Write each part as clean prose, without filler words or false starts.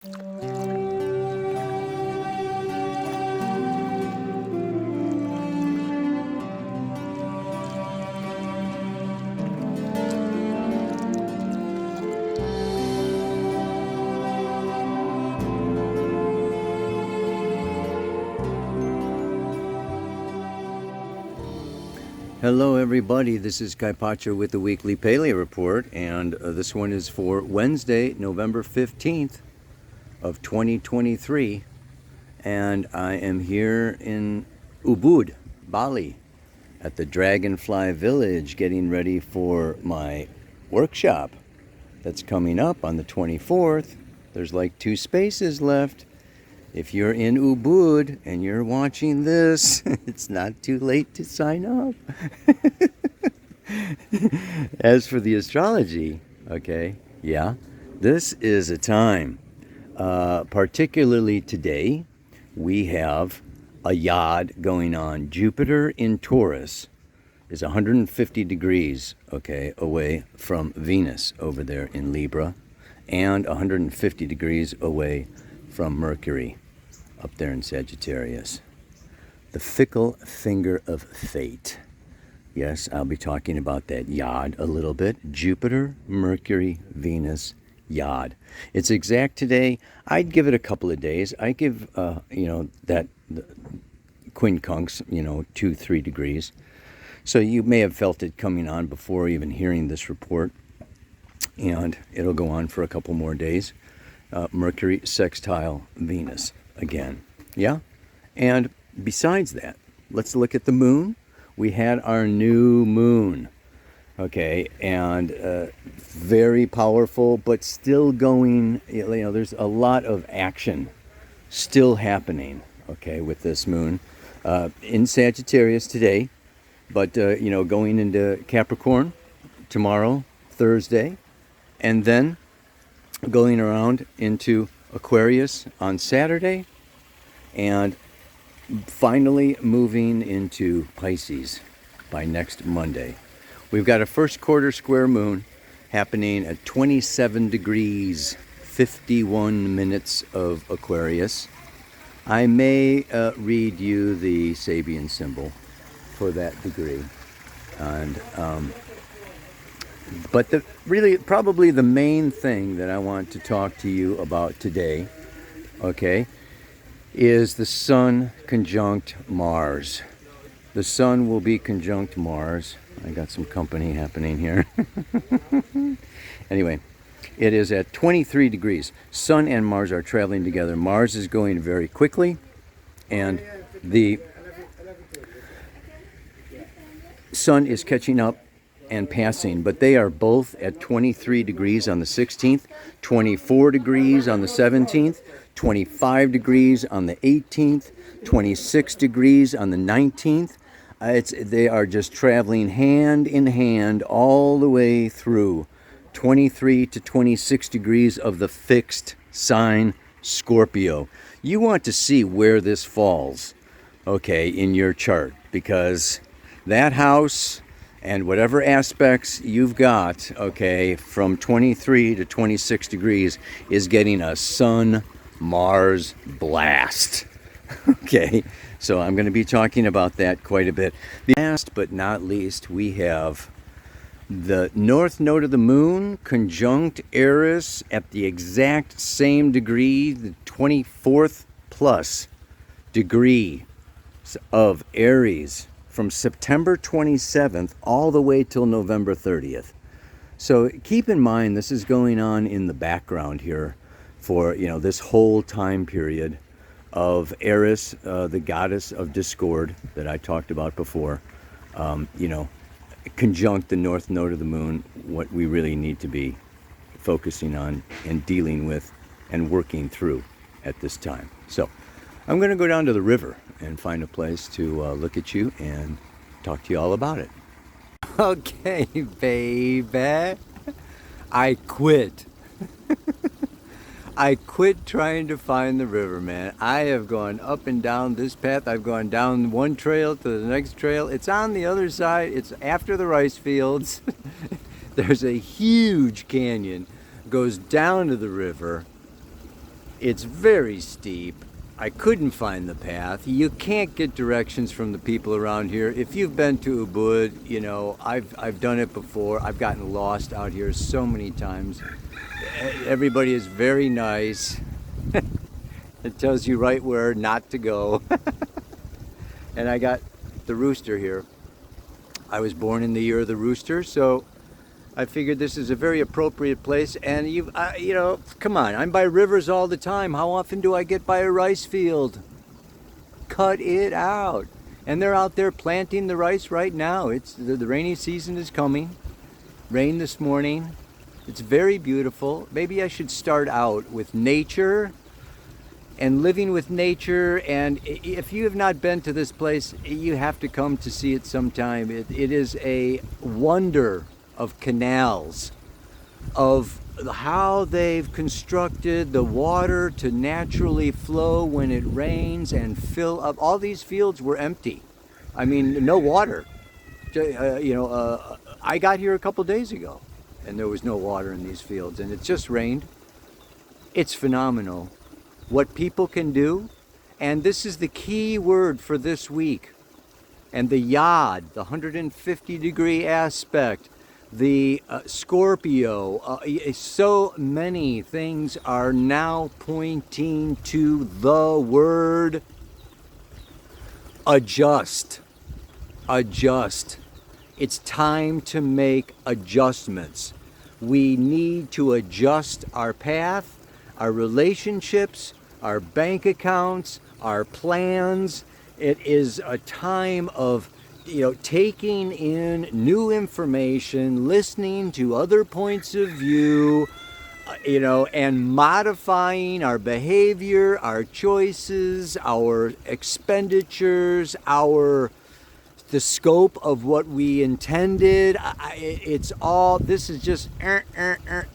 Hello everybody, this is Kaipacho with the Weekly Paleo Report, and this one is for Wednesday, November 15th of 2023, and I am here in Ubud, Bali, at the Dragonfly Village, getting ready for my workshop that's coming up on the 24th. There's like 2 spaces left. If you're in Ubud and you're watching this, it's not too late to sign up. As for the astrology, okay, yeah, this is a time, particularly today, we have a yad going on. Jupiter in Taurus is 150 degrees, okay, away from Venus over there in Libra, and 150 degrees away from Mercury up there in Sagittarius. The fickle finger of fate. Yes, I'll be talking about that yad a little bit. Jupiter, Mercury, Venus, yad. It's exact today. I'd give it a couple of days. I give, that quincunx, 2-3 degrees. So you may have felt it coming on before even hearing this report. And it'll go on for a couple more days. Mercury sextile Venus again. Yeah? And besides that, let's look at the moon. We had our new moon, okay, and very powerful, but still going, there's a lot of action still happening, okay, with this moon in Sagittarius today, but, going into Capricorn tomorrow, Thursday, and then going around into Aquarius on Saturday, and finally moving into Pisces by next Monday. We've got a first quarter square moon happening at 27 degrees, 51 minutes of Aquarius. I may read you the Sabian symbol for that degree. And but probably the main thing that I want to talk to you about today, okay, is the Sun conjunct Mars. The Sun will be conjunct Mars. I got some company happening here. Anyway, it is at 23 degrees. Sun and Mars are traveling together. Mars is going very quickly, and the Sun is catching up and passing, but they are both at 23 degrees on the 16th, 24 degrees on the 17th, 25 degrees on the 18th, 26 degrees on the 19th. They are just traveling hand in hand all the way through 23 to 26 degrees of the fixed sign Scorpio. You want to see where this falls, okay, in your chart, because that house and whatever aspects you've got, okay, from 23 to 26 degrees is getting a Sun-Mars blast. Okay, so I'm going to be talking about that quite a bit. Last but not least, we have the north node of the moon conjunct Eris at the exact same degree, the 24th plus degree of Aries, from September 27th all the way till November 30th. So keep in mind, this is going on in the background here for, this whole time period of Eris, the goddess of discord that I talked about before, conjunct the north node of the moon, what we really need to be focusing on and dealing with and working through at this time. So I'm going to go down to the river and find a place to look at you and talk to you all about it. Okay, baby. I quit. I quit trying to find the river, man. I have gone up and down this path. I've gone down one trail to the next trail. It's on the other side. It's after the rice fields. There's a huge canyon, goes down to the river. It's very steep. I couldn't find the path. You can't get directions from the people around here. If you've been to Ubud, you know, I've done it before. I've gotten lost out here so many times. Everybody is very nice. It tells you right where not to go. And I got the rooster here. I was born in the year of the rooster, so I figured this is a very appropriate place. And you know, come on, I'm by rivers all the time. How often do I get by a rice field? Cut it out. And they're out there planting the rice right now. It's the rainy season is coming. Rain this morning. It's very beautiful. Maybe I should start out with nature and living with nature. And if you have not been to this place, you have to come to see it sometime. It is a wonder of canals, of how they've constructed the water to naturally flow when it rains and fill up. All these fields were empty. I mean, no water. I got here a couple days ago and there was no water in these fields, and it just rained. It's phenomenal what people can do. And this is the key word for this week. And the yod, the 150-degree aspect, the Scorpio, so many things are now pointing to the word adjust. Adjust. It's time to make adjustments. We need to adjust our path, our relationships, our bank accounts, our plans. It is a time of, taking in new information, listening to other points of view, and modifying our behavior, our choices, our expenditures, the scope of what we intended. It's all, this is just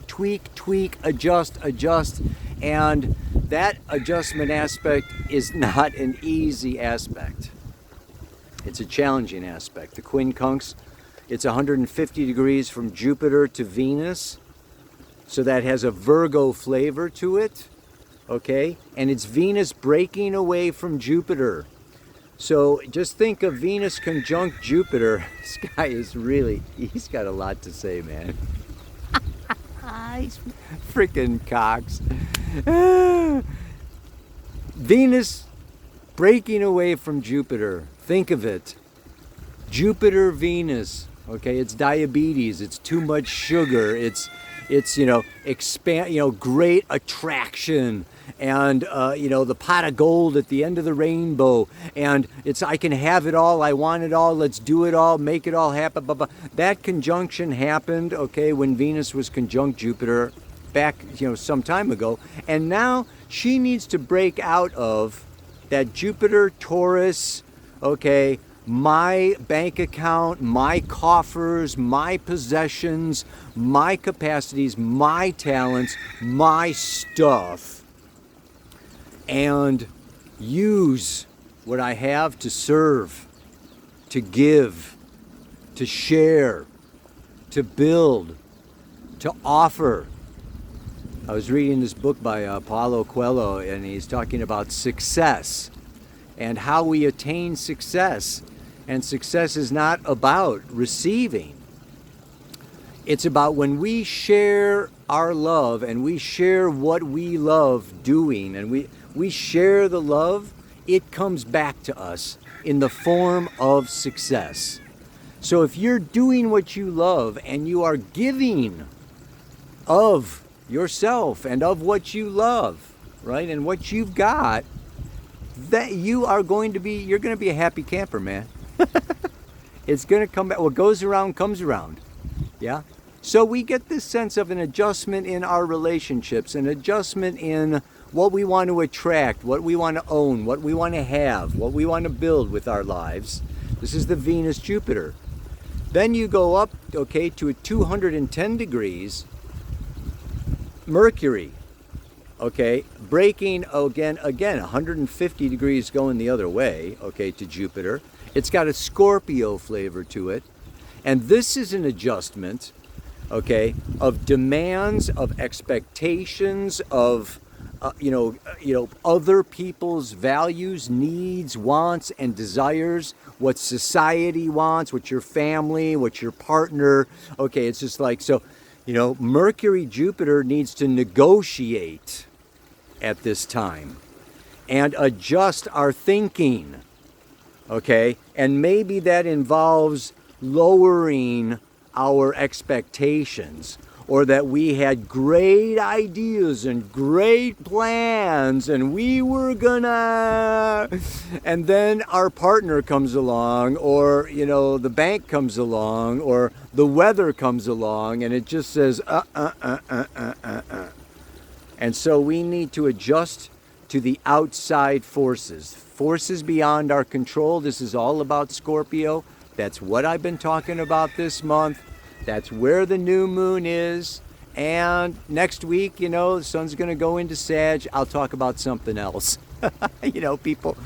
tweak, adjust. And that adjustment aspect is not an easy aspect. It's a challenging aspect. The quincunx, it's 150 degrees from Jupiter to Venus. So that has a Virgo flavor to it, okay? And it's Venus breaking away from Jupiter. So just think of Venus conjunct Jupiter. This guy is really, he's got a lot to say, man. He's freaking Cox. Venus breaking away from Jupiter. Think of it. Jupiter, Venus. Okay, it's diabetes. It's too much sugar. It's great attraction. And, the pot of gold at the end of the rainbow. And it's, I can have it all. I want it all. Let's do it all. Make it all happen. Blah, blah. That conjunction happened, okay, when Venus was conjunct Jupiter back, some time ago. And now she needs to break out of that Jupiter, Taurus, okay, my bank account, my coffers, my possessions, my capacities, my talents, my stuff, and use what I have to serve, to give, to share, to build, to offer. I was reading this book by Paulo Coelho, and he's talking about success and how we attain success. And success is not about receiving. It's about when we share our love and we share what we love doing, and we share the love, it comes back to us in the form of success. So if you're doing what you love and you are giving of yourself and of what you love, right, and what you've got, that you're going to be a happy camper, man. It's going to come back. What goes around comes around. Yeah. So we get this sense of an adjustment in our relationships, an adjustment in what we want to attract, what we want to own, what we want to have, what we want to build with our lives. This is the Venus Jupiter. Then you go up, okay, to 210 degrees Mercury. Okay, breaking again 150 degrees going the other way, okay, to Jupiter. It's got a Scorpio flavor to it. And this is an adjustment, okay, of demands, of expectations, of other people's values, needs, wants, and desires, what society wants, what your family, what your partner. Okay, it's just like, so, Mercury, Jupiter needs to negotiate at this time and adjust our thinking. Okay, and maybe that involves lowering our expectations, or that we had great ideas and great plans and we were gonna, and then our partner comes along, or the bank comes along, or the weather comes along, and it just says and so we need to adjust to the outside forces beyond our control. This is all about Scorpio. That's what I've been talking about this month. That's where the new moon is. And next week, the sun's going to go into Sag. I'll talk about something else. People,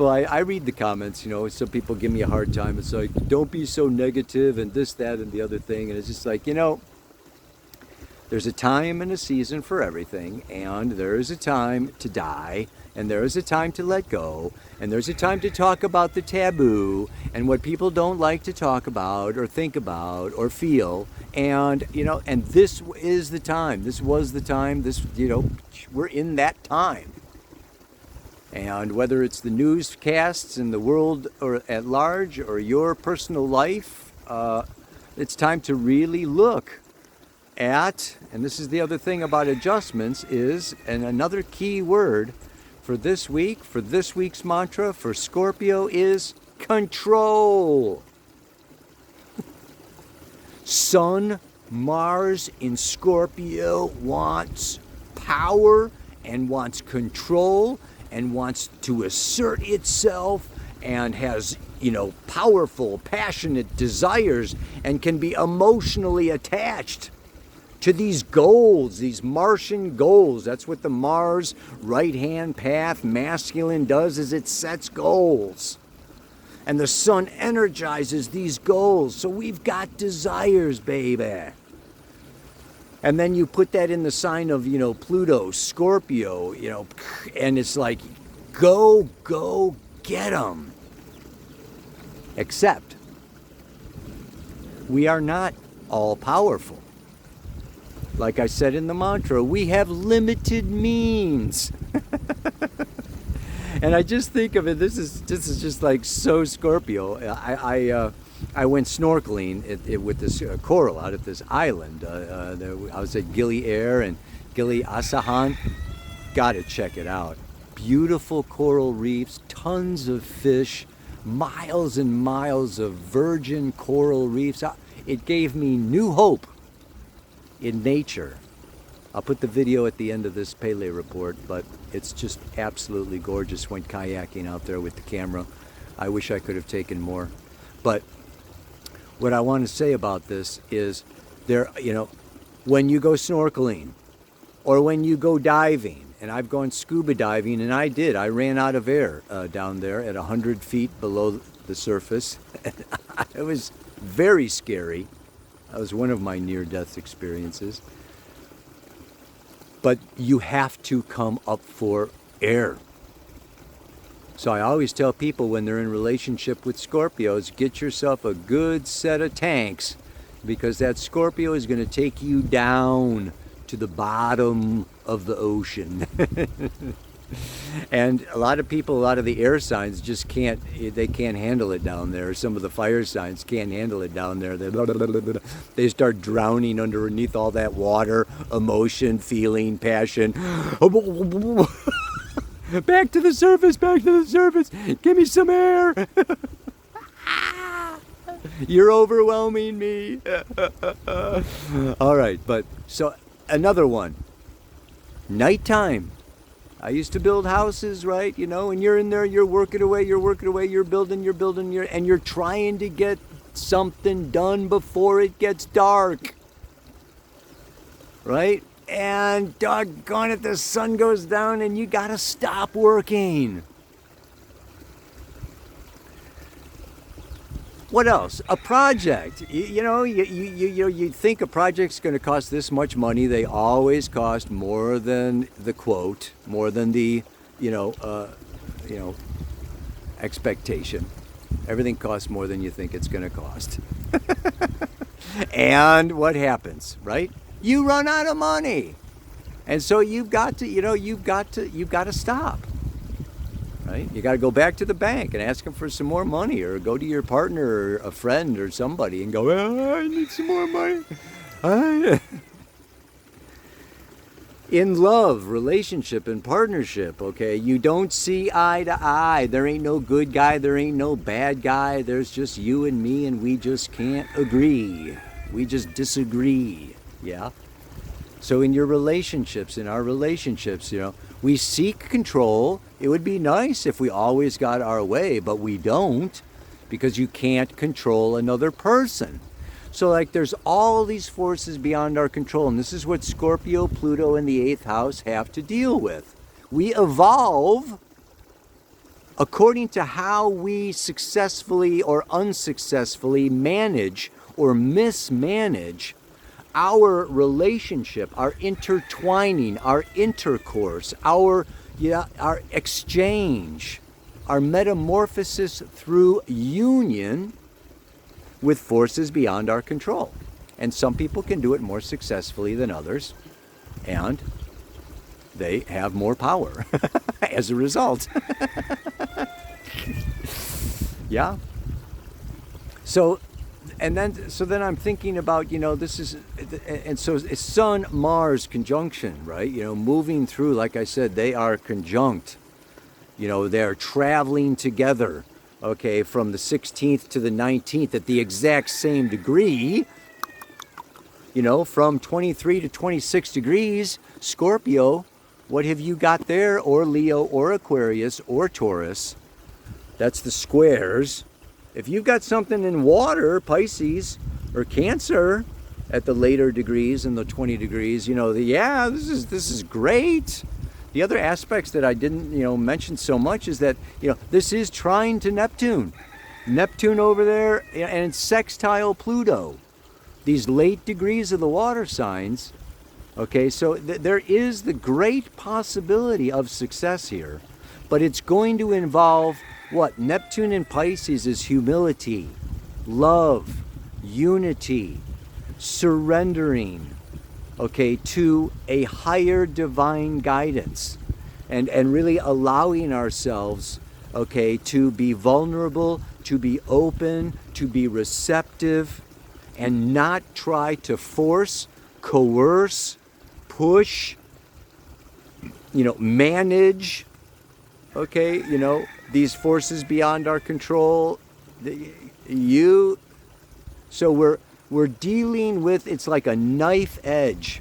I read the comments, some people give me a hard time. It's like, don't be so negative and this, that, and the other thing. And it's just like, there's a time and a season for everything. And there is a time to die. And there is a time to let go, and there's a time to talk about the taboo and what people don't like to talk about or think about or feel. And, and this is the time. This was the time. We're in that time. And whether it's the newscasts in the world or at large or your personal life, it's time to really look at, and this is the other thing about adjustments is, and another key word for this week, for this week's mantra for Scorpio is control. Sun, Mars in Scorpio wants power and wants control and wants to assert itself and has, powerful, passionate desires and can be emotionally attached to these goals, these Martian goals. That's what the Mars right-hand path masculine does, is it sets goals. And the sun energizes these goals. So we've got desires, baby. And then you put that in the sign of, Pluto, Scorpio, and it's like, go, get them. Except, we are not all powerful. Like I said in the mantra, we have limited means. And I just think of it, this is just like so Scorpio. I went snorkeling with this coral out at this island. I was at Gili Air and Gili Asahan. Gotta check it out. Beautiful coral reefs, tons of fish, miles and miles of virgin coral reefs. It gave me new hope in nature. I'll put the video at the end of this Pele report, but it's just absolutely gorgeous. Went kayaking out there with the camera. I wish I could have taken more. But what I want to say about this is when you go snorkeling or when you go diving, and I've gone scuba diving, and I ran out of air down there at 100 feet below the surface. It was very scary. That was one of my near-death experiences. But you have to come up for air. So I always tell people when they're in relationship with Scorpios, get yourself a good set of tanks, because that Scorpio is going to take you down to the bottom of the ocean. And a lot of people, a lot of the air signs just can't handle it down there. Some of the fire signs can't handle it down there. They start drowning underneath all that water, emotion, feeling, passion. Back to the surface, give me some air. You're overwhelming me. All right, but so another one. Nighttime. I used to build houses, right? And you're in there, you're working away, you're building, and you're trying to get something done before it gets dark, right? And doggone it, the sun goes down and you gotta stop working. What else? A project. You think a project's going to cost this much money. They always cost more than the quote, more than the, expectation. Everything costs more than you think it's going to cost. And what happens, right? You run out of money. And so you've got to stop. Right? You got to go back to the bank and ask them for some more money, or go to your partner or a friend or somebody and go, I need some more money. In love, relationship, and partnership, okay, you don't see eye to eye. There ain't no good guy, there ain't no bad guy. There's just you and me, and we just can't agree. We just disagree. Yeah? So in your relationships, in our relationships, we seek control. It would be nice if we always got our way, but we don't, because you can't control another person. So like there's all these forces beyond our control, and this is what Scorpio, Pluto, and the 8th house have to deal with. We evolve according to how we successfully or unsuccessfully manage or mismanage our relationship, our intertwining, our intercourse, our exchange, our metamorphosis through union with forces beyond our control. And some people can do it more successfully than others, and they have more power as a result. Yeah. So then I'm thinking about, this is, and so it's Sun-Mars conjunction, right? Moving through, like I said, they are conjunct. They're traveling together, okay, from the 16th to the 19th at the exact same degree. From 23 to 26 degrees, Scorpio, what have you got there? Or Leo, or Aquarius, or Taurus. That's the squares. If you've got something in water, Pisces, or Cancer, at the later degrees and the 20 degrees, this is great. The other aspects that I didn't, mention so much is that, this is trine to Neptune. Neptune over there, and it's sextile Pluto. These late degrees of the water signs, okay, so there is the great possibility of success here, but it's going to involve what? Neptune in Pisces is humility, love, unity, surrendering, okay, to a higher divine guidance, and really allowing ourselves, okay, to be vulnerable, to be open, to be receptive, and not try to force, coerce, push, manage, okay, these forces beyond our control. So we're dealing with, it's like a knife edge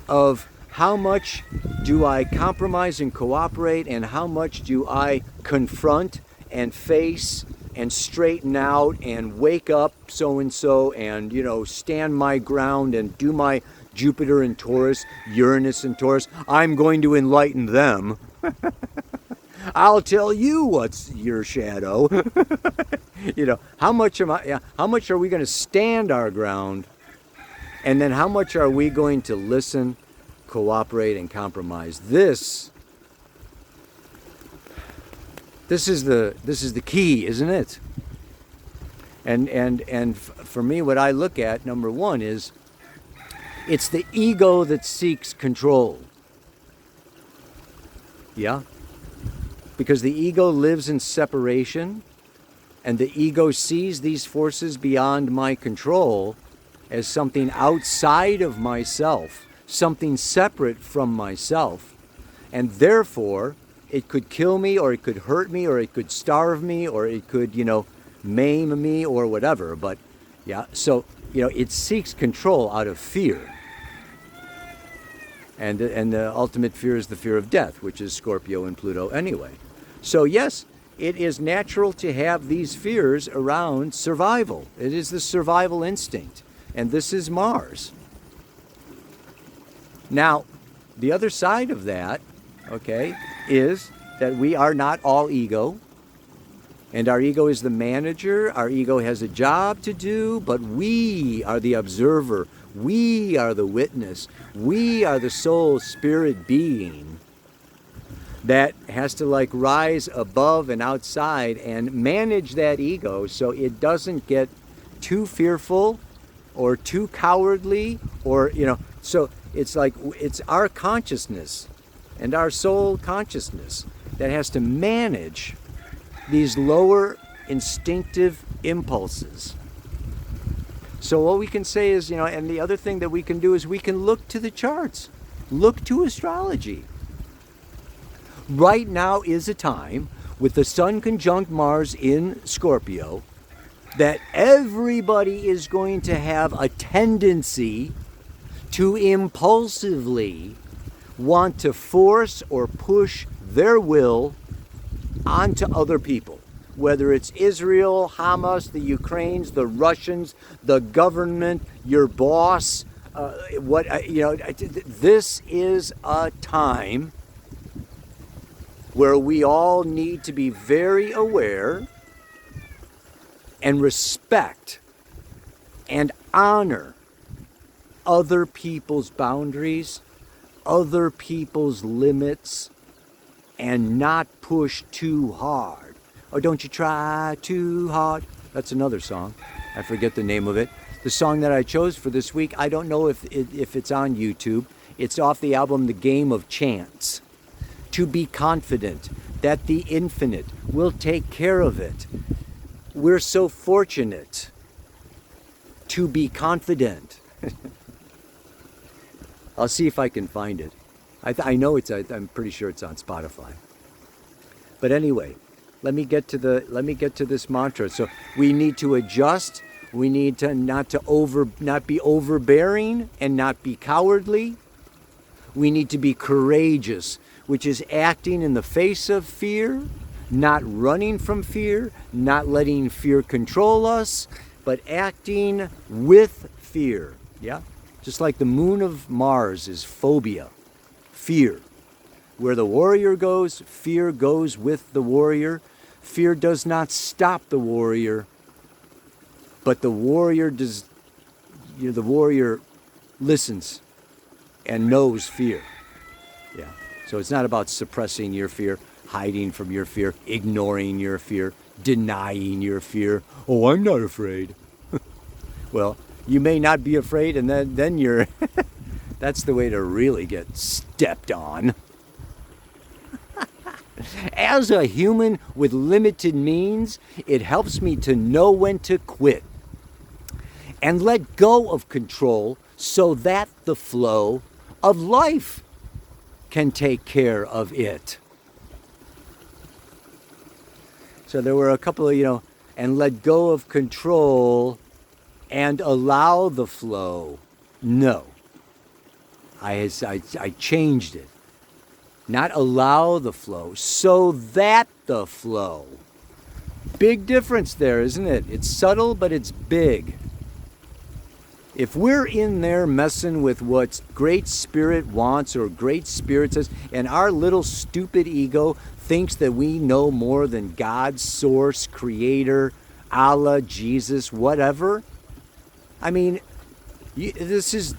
of how much do I compromise and cooperate, and how much do I confront and face and straighten out and wake up so-and-so and, stand my ground and do my Jupiter and Taurus, Uranus and Taurus. I'm going to enlighten them. I'll tell you what's your shadow. How much are we going to stand our ground? And then how much are we going to listen, cooperate, and compromise? This is the key, isn't it? And for me, what I look at, number one, is it's the ego that seeks control. Yeah? Because the ego lives in separation, and the ego sees these forces beyond my control as something outside of myself, something separate from myself, and therefore it could kill me, or it could hurt me, or it could starve me, or it could, maim me, or whatever. But yeah, so it seeks control out of fear. And the ultimate fear is the fear of death, which is Scorpio and Pluto anyway. So yes, it is natural to have these fears around survival. It is the survival instinct. And this is Mars. Now, the other side of that, okay, is that we are not all ego. And our ego is the manager. Our ego has a job to do, but we are the observer. We are the witness. We are the soul spirit being that has to like rise above and outside and manage that ego so it doesn't get too fearful or too cowardly, or so it's like it's our consciousness and our soul consciousness that has to manage these lower instinctive impulses. So what we can say is, and the other thing that we can do is we can look to the charts, look to astrology. Right now is a time with the Sun conjunct Mars in Scorpio that everybody is going to have a tendency to impulsively want to force or push their will onto other people. Whether it's Israel, Hamas, the Ukrainians, the Russians, the government, your boss, this is a time where we all need to be very aware and respect and honor other people's boundaries, other people's limits, and not push too hard. Or don't you try too hard. That's another song. I forget the name of it. The song that I chose for this week, I don't know if it's on YouTube. It's off the album The Game of Chance. To be confident that the infinite will take care of it. We're so fortunate to be confident. I'll see if I can find it. I know I'm pretty sure it's on Spotify. But anyway, let me get to this mantra. So we need to adjust. We need to not be overbearing and not be cowardly. We need to be courageous, which is acting in the face of fear, not running from fear, not letting fear control us, but acting with fear. Yeah? Just like the moon of Mars is phobia, fear. Where the warrior goes, fear goes with the warrior. Fear does not stop the warrior, but the warrior listens and knows fear. Yeah. So it's not about suppressing your fear, hiding from your fear, ignoring your fear, denying your fear. Oh, I'm not afraid. Well, you may not be afraid, and then you're that's the way to really get stepped on. As a human with limited means, it helps me to know when to quit and let go of control so that the flow of life can take care of it. So there were a couple of, and let go of control and allow the flow. No. I changed it. Not allow the flow, so that the flow. Big difference there, isn't it? It's subtle, but it's big. If we're in there messing with what Great Spirit wants or Great Spirit says, and our little stupid ego thinks that we know more than God, Source, Creator, Allah, Jesus, whatever. I mean, this is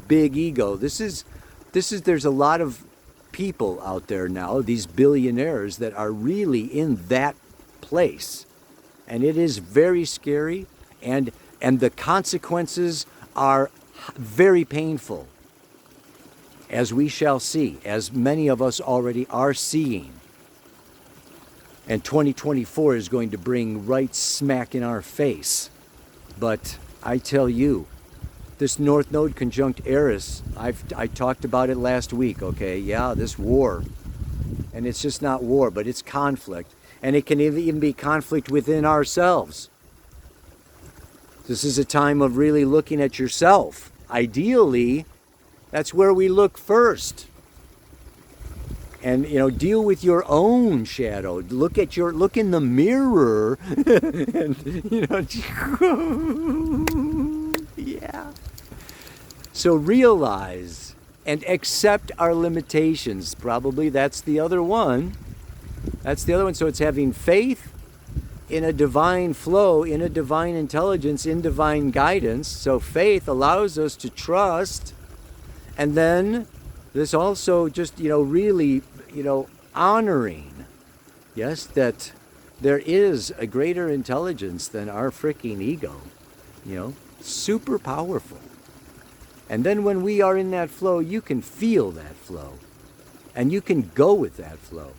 big ego. There's a lot of people out there now, these billionaires, that are really in that place. And it is very scary, and the consequences are very painful, as we shall see, as many of us already are seeing. And 2024 is going to bring right smack in our face. But I tell you, this North Node conjunct Eris, I talked about it last week, okay? Yeah, this war. And it's just not war, but it's conflict. And it can even be conflict within ourselves. This is a time of really looking at yourself. Ideally, that's where we look first. And, deal with your own shadow. Look in the mirror. And, yeah. So realize and accept our limitations. Probably that's the other one. That's the other one. So it's having faith in a divine flow, in a divine intelligence, in divine guidance. So faith allows us to trust. And then there's also just, really, honoring, yes, that there is a greater intelligence than our freaking ego, super powerful. And then when we are in that flow, you can feel that flow. And you can go with that flow.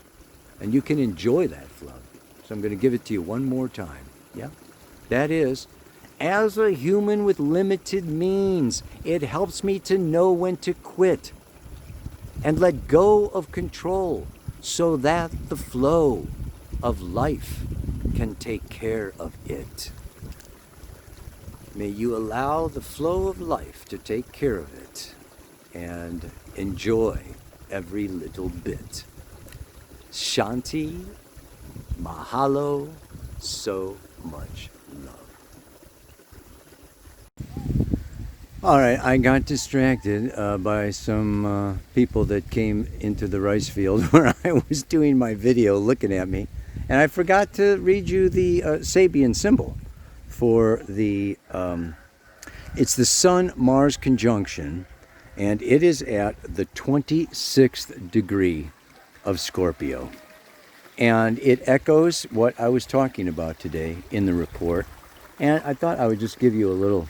And you can enjoy that flow. So I'm going to give it to you one more time. Yeah? That is, as a human with limited means, it helps me to know when to quit and let go of control so that the flow of life can take care of it. May you allow the flow of life to take care of it and enjoy every little bit. Shanti, mahalo, so much love. All right, I got distracted by some people that came into the rice field where I was doing my video looking at me. And I forgot to read you the Sabian symbol for the, it's the Sun-Mars conjunction, and it is at the 26th degree of Scorpio. And it echoes what I was talking about today in the report. And I thought I would just give you a little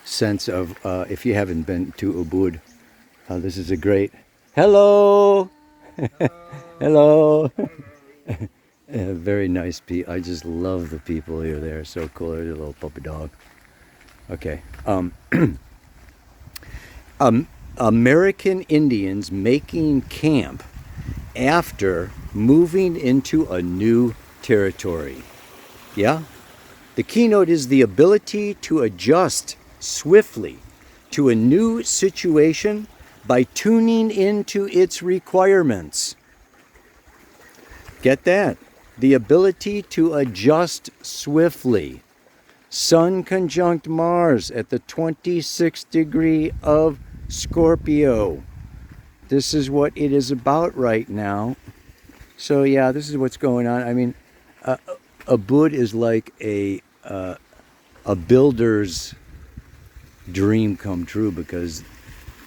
sense of, if you haven't been to Ubud, this is a great, hello, hello. Very nice people. I just love the people here. They're so cool. They're a little puppy dog. Okay. American Indians making camp after moving into a new territory. Yeah? The keynote is the ability to adjust swiftly to a new situation by tuning into its requirements. Get that? The ability to adjust swiftly. Sun conjunct Mars at the 26th degree of Scorpio. This is what it is about right now. So yeah, this is what's going on. I mean, Ubud is like a builder's dream come true, because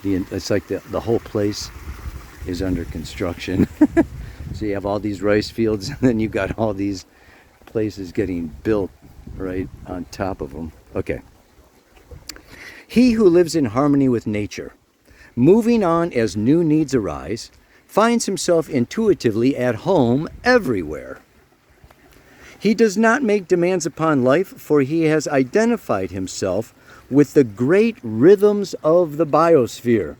it's like the whole place is under construction. So you have all these rice fields, and then you've got all these places getting built right on top of them. Okay. He who lives in harmony with nature, moving on as new needs arise, finds himself intuitively at home everywhere. He does not make demands upon life, for he has identified himself with the great rhythms of the biosphere.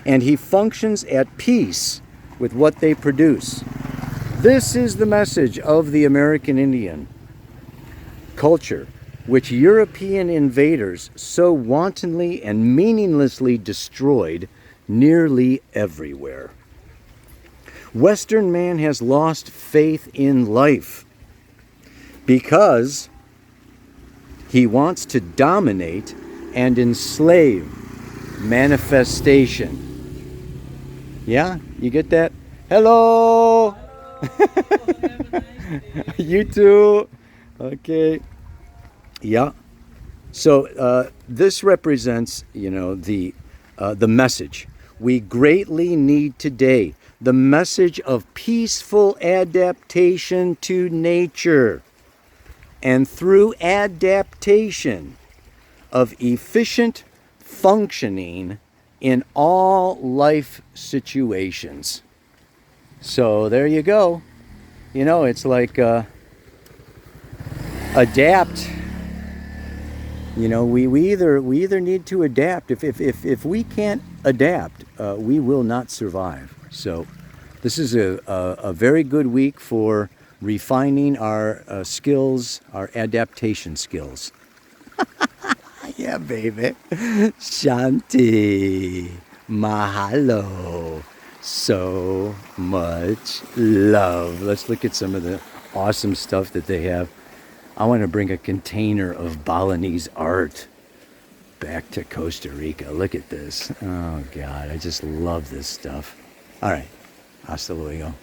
And he functions at peace with what they produce. This is the message of the American Indian culture, which European invaders so wantonly and meaninglessly destroyed nearly everywhere. Western man has lost faith in life because he wants to dominate and enslave manifestation. Yeah, you get that? Hello! You too. Okay. Yeah. So this represents, the message we greatly need today. The message of peaceful adaptation to nature. And through adaptation of efficient functioning in all life situations. So there you go. It's like adapt. We either need to adapt. If we can't adapt, we will not survive. So this is a very good week for refining our skills, our adaptation skills. Yeah, baby. Shanti. Mahalo. So much love. Let's look at some of the awesome stuff that they have. I want to bring a container of Balinese art back to Costa Rica. Look at this. Oh, God. I just love this stuff. All right. Hasta luego.